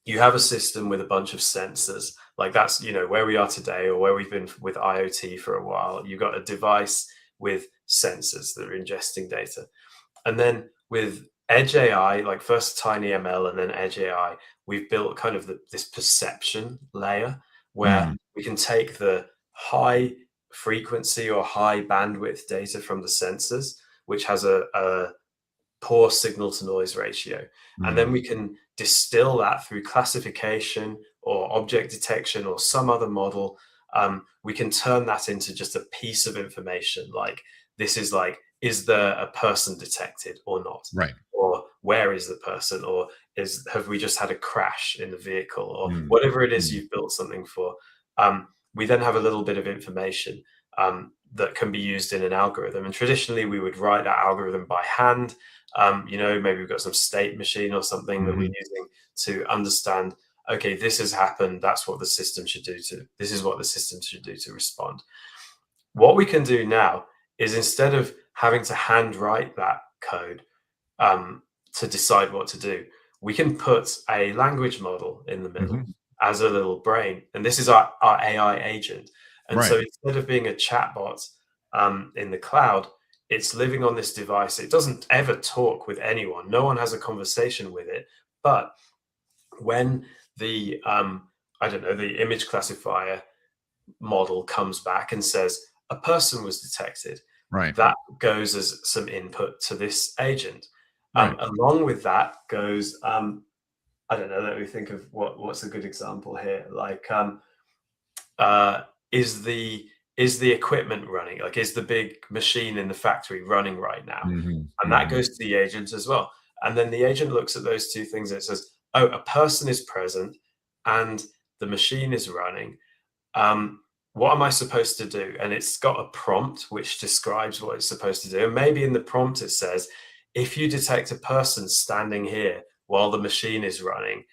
you have a system with a bunch of sensors Like that's, where we are today, or where we've been with IoT for a while. You've got a device with sensors that are ingesting data. And then with Edge AI, like first Tiny ML and then Edge AI, we've built kind of this perception layer where Mhm. we can take the high frequency or high bandwidth data from the sensors, which has a poor signal to noise ratio. And then Mhm. we can distill that through classification or object detection or some other model. We can turn that into just a piece of information. Like, this is like, is there a person detected or not? Right. Or where is the person? Or have we just had a crash in the vehicle? Or Mhm. whatever it is Mhm. you've built something for. We then have a little bit of information that can be used in an algorithm. And traditionally, we would write that algorithm by hand. Maybe we've got some state machine or something that we're Mhm. using to understand, okay, this has happened. That's what the system should do this is what the system should do to respond. What we can do now is, instead of having to hand write that code um, to decide what to do, we can put a language model in the middle Mhm. as a little brain. And this is our AI agent. And Right. so instead of being a chatbot in the cloud, it's living on this device. It doesn't ever talk with anyone. No one has a conversation with it. But when the I don't know, the image classifier model comes back and says a person was detected, Right. that goes as some input to this agent. Right. Along with that goes, I don't know, let me think of what's a good example here. Like, uh, is the equipment running? Like, is the big machine in the factory running right now? Mhm. And that Mhm. goes to the agent as well. And then the agent looks at those two things and it says, oh, a person is present and the machine is running. um, what am I supposed to do? And it's got a prompt which describes what it's supposed to do. And maybe in the prompt it says, if you detect a person standing here while the machine is running,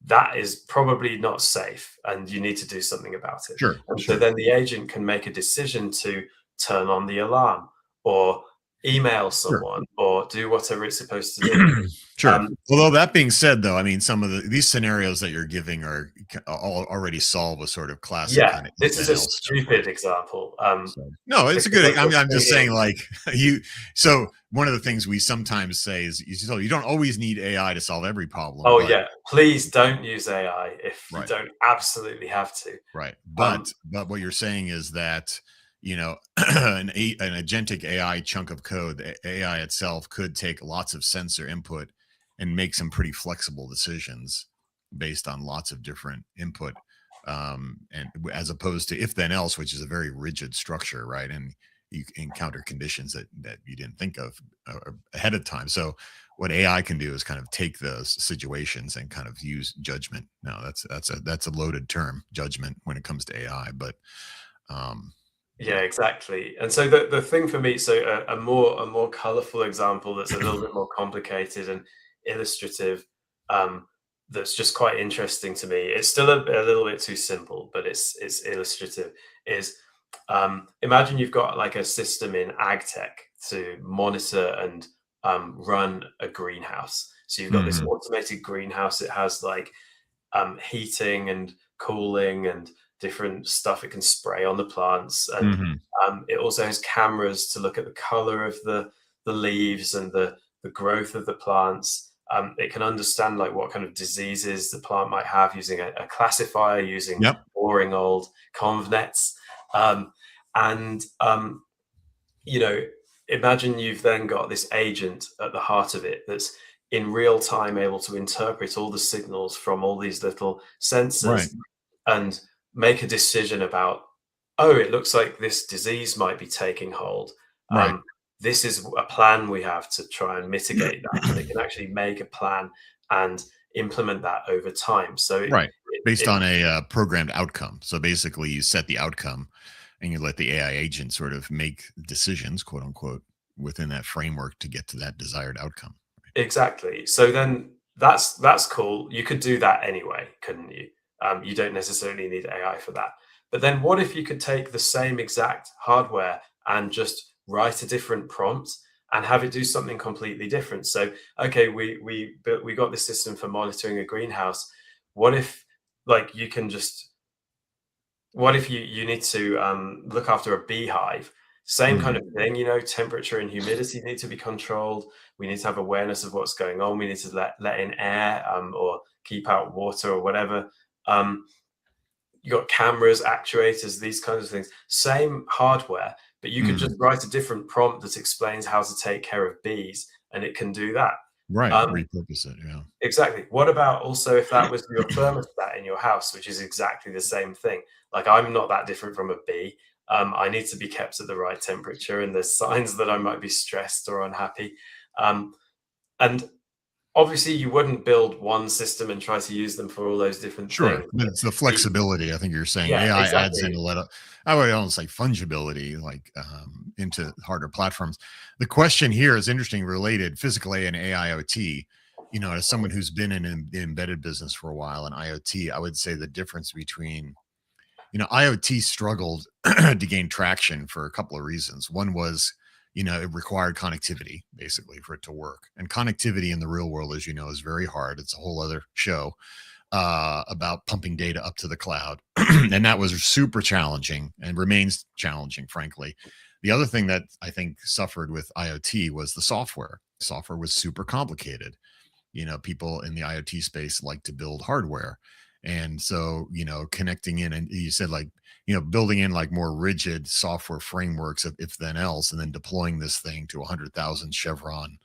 that is probably not safe and you need to do something about it. Sure. And so Sure. then the agent can make a decision to turn on the alarm or email Sure. someone or do whatever it's supposed to do. Sure. Um, Although that being said, though, I mean, some of these scenarios that you're giving are all already solved with sort of classic yeah, kind of if this is then a else stuff, right? stupid example, So no, it's a because good. I'm just I'm just saying, thinking, like you. So one of the things we sometimes say is, you don't always need AI to solve every problem, oh, but yeah. Please don't use AI if you right. don't absolutely have to. Right. Um, But what you're saying is that, an agentic AI chunk of code, the AI itself could take lots of sensor input and make some pretty flexible decisions based on lots of different input. And as opposed to if then else, which is a very rigid structure, right? And you encounter conditions that you didn't think of ahead of time. So what AI can do is kind of take those situations and kind of use judgment. Now that's a loaded term, judgment, when it comes to AI, but yeah, yeah. exactly. And so the thing for me, so a more colorful example that's a little bit more complicated and illustrative, um, that's just quite interesting to me. It's still a little bit too simple, but it's illustrative. Is imagine you've got like a system in ag tech to monitor and run a greenhouse. So you've got this Hmm. automated greenhouse. It has like heating and cooling and different stuff it can spray on the plants. And Hmm. it also has cameras to look at the color of the leaves and the growth of the plants. It can understand like what kind of diseases the plant might have using a classifier, using Yep. boring old convnets. Um, and you know, imagine you've then got this agent at the heart of it that's in real time able to interpret all the signals from all these little Right. sensors and make a decision about, oh, it looks like this disease might be taking hold. Right. This is a plan we have to try and mitigate that. And it can actually make a plan and implement that over time. So Right. Based it on a programmed outcome. So basically, you set the outcome, and you let the AI agent sort of make decisions, quote unquote, within that framework to get to that desired outcome. Exactly. So then that's cool. You could do that anyway, couldn't you? You don't necessarily need AI for that. But then what if you could take the same exact hardware and just write a different prompt and have it do something completely different? So, okay, we got this system for monitoring a greenhouse. What if, like, you can just what if you need to look after a beehive? Same kind Mm, of thing, temperature and humidity need to be controlled. We need to have awareness of what's going on. We need to let in air, or keep out water or whatever. Um, you got cameras, actuators, these kinds of things. Same hardware, but you could mm. just write a different prompt that explains how to take care of bees, and it can do that. Right. Um, Repurpose it. Yeah. Exactly. What about also if that was your thermostat in your house, which is exactly the same thing? Like, I'm not that different from a bee. I need to be kept at the right temperature, and there's signs that I might be stressed or unhappy. And obviously, you wouldn't build one system and try to use them for all those different Sure, things. but it's the The- flexibility. I think you're saying yeah, AI adds in exactly. a lot of, I would almost say fungibility, like into harder platforms. The question here is interesting, related physical A and AIoT. As someone who's been in the embedded business for a while and IoT, I would say the difference between, IoT struggled to gain traction for a couple of reasons. One was, it required connectivity basically for it to work, and connectivity in the real world, as you know, is very hard. It's a whole other show about pumping data up to the cloud. And that was super challenging and remains challenging, frankly. The other thing that I think suffered with IoT was the software. Software was super complicated. People in the IoT space like to build hardware. And so, connecting in, and you said like, building in like more rigid software frameworks of if then else, and then deploying this thing to 100,000 Chevron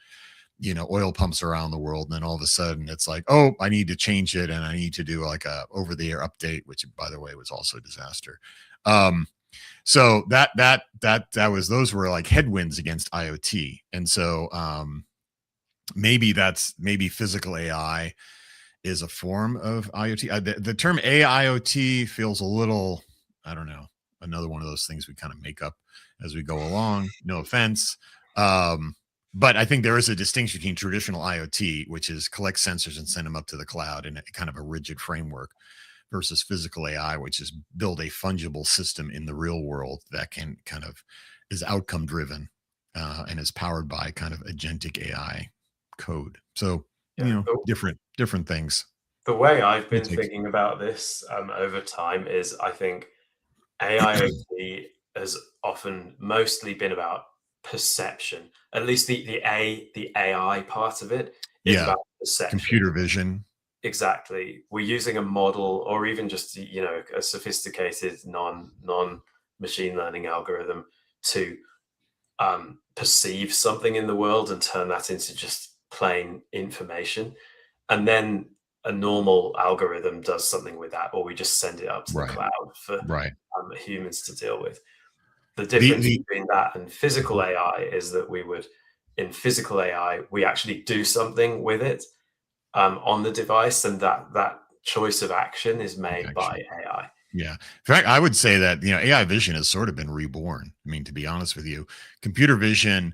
oil pumps around the world, and then all of a sudden it's like, oh, I need to change it, and I need to do like a over the air update, which by the way was also a disaster. So that was, those were like headwinds against IoT. And so maybe physical AI is a form of IoT. The term AIoT feels a little, I don't know, another one of those things we kind of make up as we go along. No offense. But I think there is a distinction between traditional IoT, which is collect sensors and send them up to the cloud in a kind of a rigid framework, versus physical AI, which is build a fungible system in the real world that can kind of is outcome driven, and is powered by kind of agentic AI code. So, Yeah. different things. The way I've It been takes. thinking about this over time is, I think AIoT has often mostly been about perception. At least the AI part of it is Yeah, about perception. computer vision. Exactly. We're using a model, or even just a sophisticated non machine learning algorithm to perceive something in the world and turn that into just plain information. And then a normal algorithm does something with that, or we just send it up to the Right, cloud for right. humans to deal with. The The difference the between that and physical AI is that in physical AI, we actually do something with it on the device, and that choice of action is made by action. AI. Yeah. In fact, I would say that, AI vision has sort of been reborn. I mean, to be honest with you, computer vision,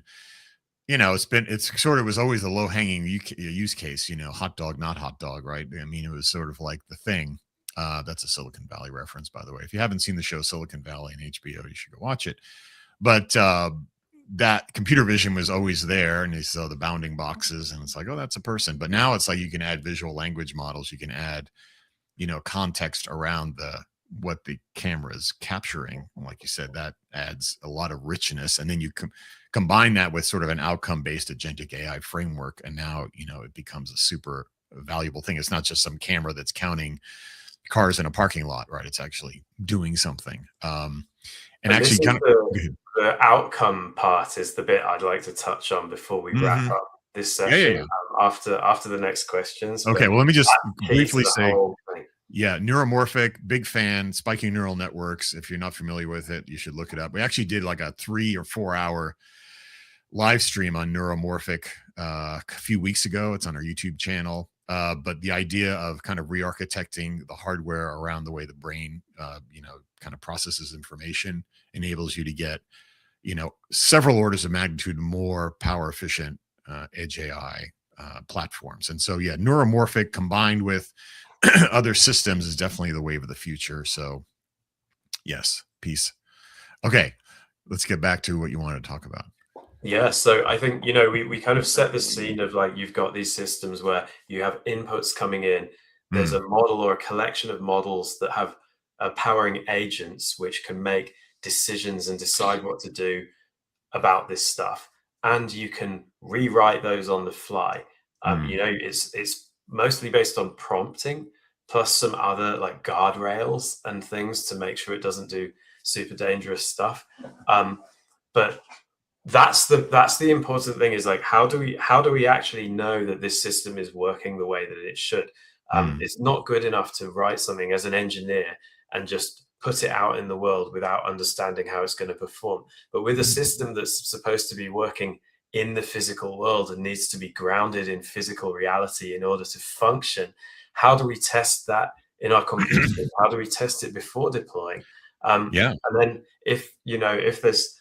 it's sort of was always a low hanging use case, hot dog, not hot dog, right? I mean, it was sort of like the thing. That's a Silicon Valley reference, by the way. If you haven't seen the show Silicon Valley and HBO, you should go watch it. But that computer vision was always there, and you saw the bounding boxes, and it's like, oh, that's a person. But now it's like you can add visual language models, you can add, context around what the camera is capturing. Like you said, that adds a lot of richness, and then you combine that with sort of an outcome based agentic AI framework, and now it becomes a super valuable thing. It's not just some camera that's counting cars in a parking lot, right? It's actually doing something. And And actually this is kind of the outcome part is the bit I'd like to touch on before we wrap Mhm. up this Yeah, yeah, session, yeah. after the next questions. Okay, But well, let me just that's key to briefly the say, whole thing. yeah, neuromorphic, big fan, spiking neural networks. If you're not familiar with it, you should look it up. We actually did like a 3 or 4 hour live stream on neuromorphic a few weeks ago. It's on our YouTube channel. But the idea of kind of re-architecting the hardware around the way the brain, kind of processes information, enables you to get, several orders of magnitude more power efficient edge AI platforms. And so, yeah, neuromorphic combined with other systems is definitely the wave of the future. So, yes, peace. Okay, let's get back to what you wanted to talk about. Yeah, so I think, we kind of set the scene of, like, you've got these systems where you have inputs coming in. There's a Mm, model or a collection of models that have powering agents which can make decisions and decide what to do about this stuff, and you can rewrite those on the fly. Mm, It's mostly based on prompting, plus some other like guardrails and things to make sure it doesn't do super dangerous stuff. Um, but that's the important thing, is like, how do we actually know that this system is working the way that it should? mm, It's not good enough to write something as an engineer and just put it out in the world without understanding how it's going to perform. But with a system that's supposed to be working in the physical world and needs to be grounded in physical reality in order to function, how do we test that in our computers? How do we test it before deploying? yeah. And then if there's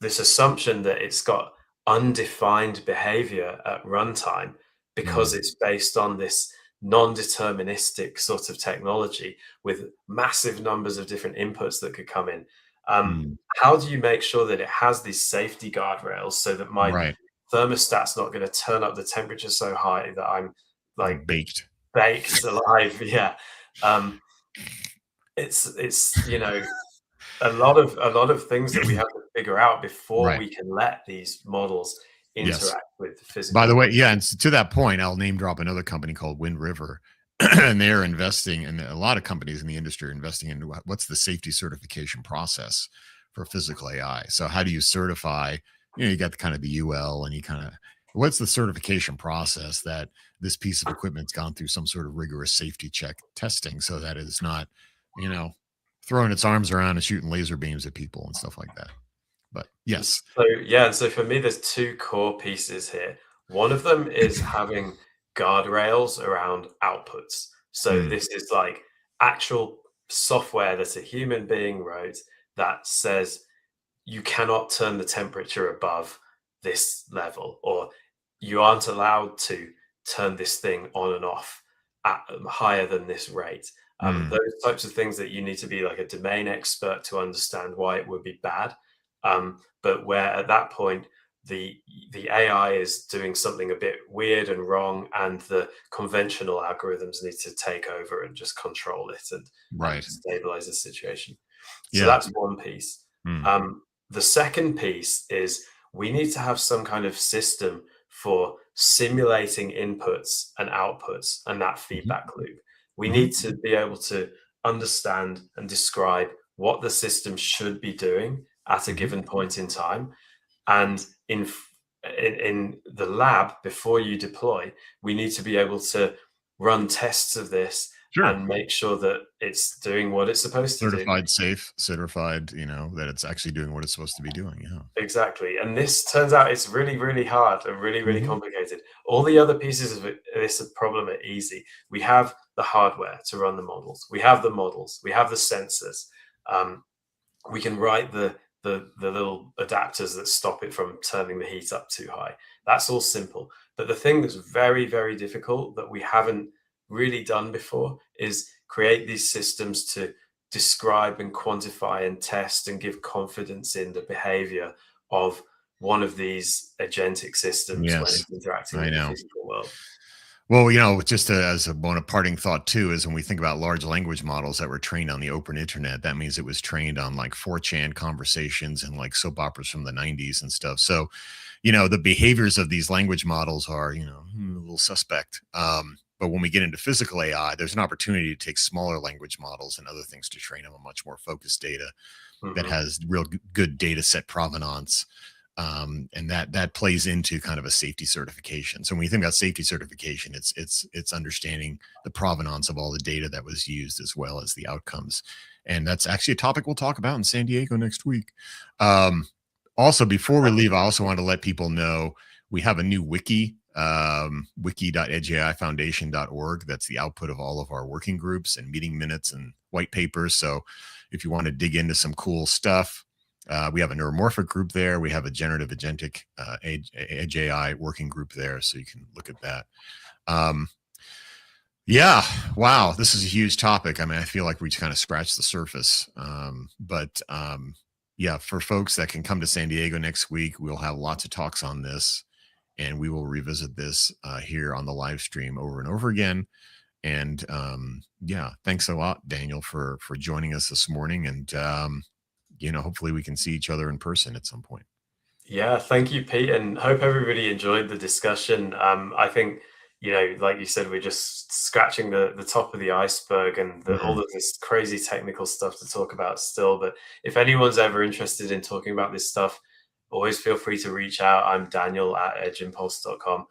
this assumption that it's got undefined behavior at runtime because Mm, it's based on this non-deterministic sort of technology with massive numbers of different inputs that could come in. mm, How do you make sure that it has these safety guardrails so that my right. thermostat's not going to turn up the temperature so high that I'm You're like baked. baked alive? Yeah. um, it's a lot of things that we have to figure out before Right. we can let these models Yes. interact with the By physical the way, world. yeah, and to that point, I'll name drop another company called Wind River, and they're investing, and a lot of companies in the industry are investing in what's the safety certification process for physical AI. So, how do you certify? You got the kind of the UL, and you kind of what's the certification process that this piece of equipment's gone through some sort of rigorous safety check testing, so that it's not, you know, throwing its arms around and shooting laser beams at people and stuff like that. But yes, So for me, there's two core pieces here. One of them is having guardrails around outputs. So mm, this is like actual software that a human being wrote that says you cannot turn the temperature above this level, or you aren't allowed to turn this thing on and off at higher than this rate. mm, Those types of things that you need to be like a domain expert to understand why it would be bad. But where at that point the AI is doing something a bit weird and wrong, and the conventional algorithms need to take over and just control it and right, stabilize the situation. So yeah. that's one piece. Mm. The second piece is we need to have some kind of system for simulating inputs and outputs and that Mhm, feedback loop. We mhm, need to be able to understand and describe what the system should be doing at a mhm. given point in time. And in the lab, before you deploy, we need to be able to run tests of this Sure. and make sure that it's doing what it's supposed to do. Certified safe, certified, that it's actually doing what it's supposed to be doing, yeah. Exactly. And this turns out it's really, really hard and really, really Mhm, complicated. All the other pieces of this problem are easy. We have the hardware to run the models. We have the models. We have the sensors. Um, we can write the little adapters that stop it from turning the heat up too high. That's all simple. But the thing that's very, very difficult that we haven't really done before is create these systems to describe and quantify and test and give confidence in the behavior of one of these agentic systems when yes, it's interacting I with the know. physical world. Well, just as a one a parting thought too is when we think about large language models that were trained on the open internet, that means it was trained on like 4chan conversations and like soap operas from the 90s and stuff. So, the behaviors of these language models are, a little suspect. But when we get into physical AI, there's an opportunity to take smaller language models and other things to train them on much more focused data that Hmm. has real good data set provenance. And that plays into kind of a safety certification. So when you think about safety certification, it's understanding the provenance of all the data that was used as well as the outcomes. And that's actually a topic we'll talk about in San Diego next week. Um, Also, before we leave, I also want to let people know we have a new wiki, wiki.edgeifoundation.org. That's the output of all of our working groups and meeting minutes and white papers. So if you want to dig into some cool stuff, we have a neuromorphic group there. We have a generative agentic edge AI working group there. So you can look at that. Um, yeah, wow, this is a huge topic. I mean, I feel like we just kind of scratched the surface. But yeah, for folks that can come to San Diego next week, we'll have lots of talks on this, and we will revisit this here on the live stream over and over again. And yeah, thanks a lot, Daniel, for joining us this morning. And hopefully we can see each other in person at some point. Yeah, thank you, Pete, and hope everybody enjoyed the discussion. I think, like you said, we're just scratching the top of the iceberg, and all Mhm. of this crazy technical stuff to talk about still. But if anyone's ever interested in talking about this stuff, always feel free to reach out. I'm Daniel at edgeimpulse.com.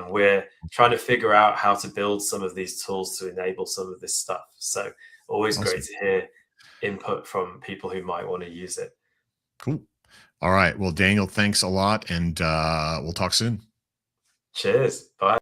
We're trying to figure out how to build some of these tools to enable some of this stuff. So always great Awesome. to hear input from people who might want to use it. Cool. All right. Well, Daniel, thanks a lot. And we'll talk soon. Cheers. Bye.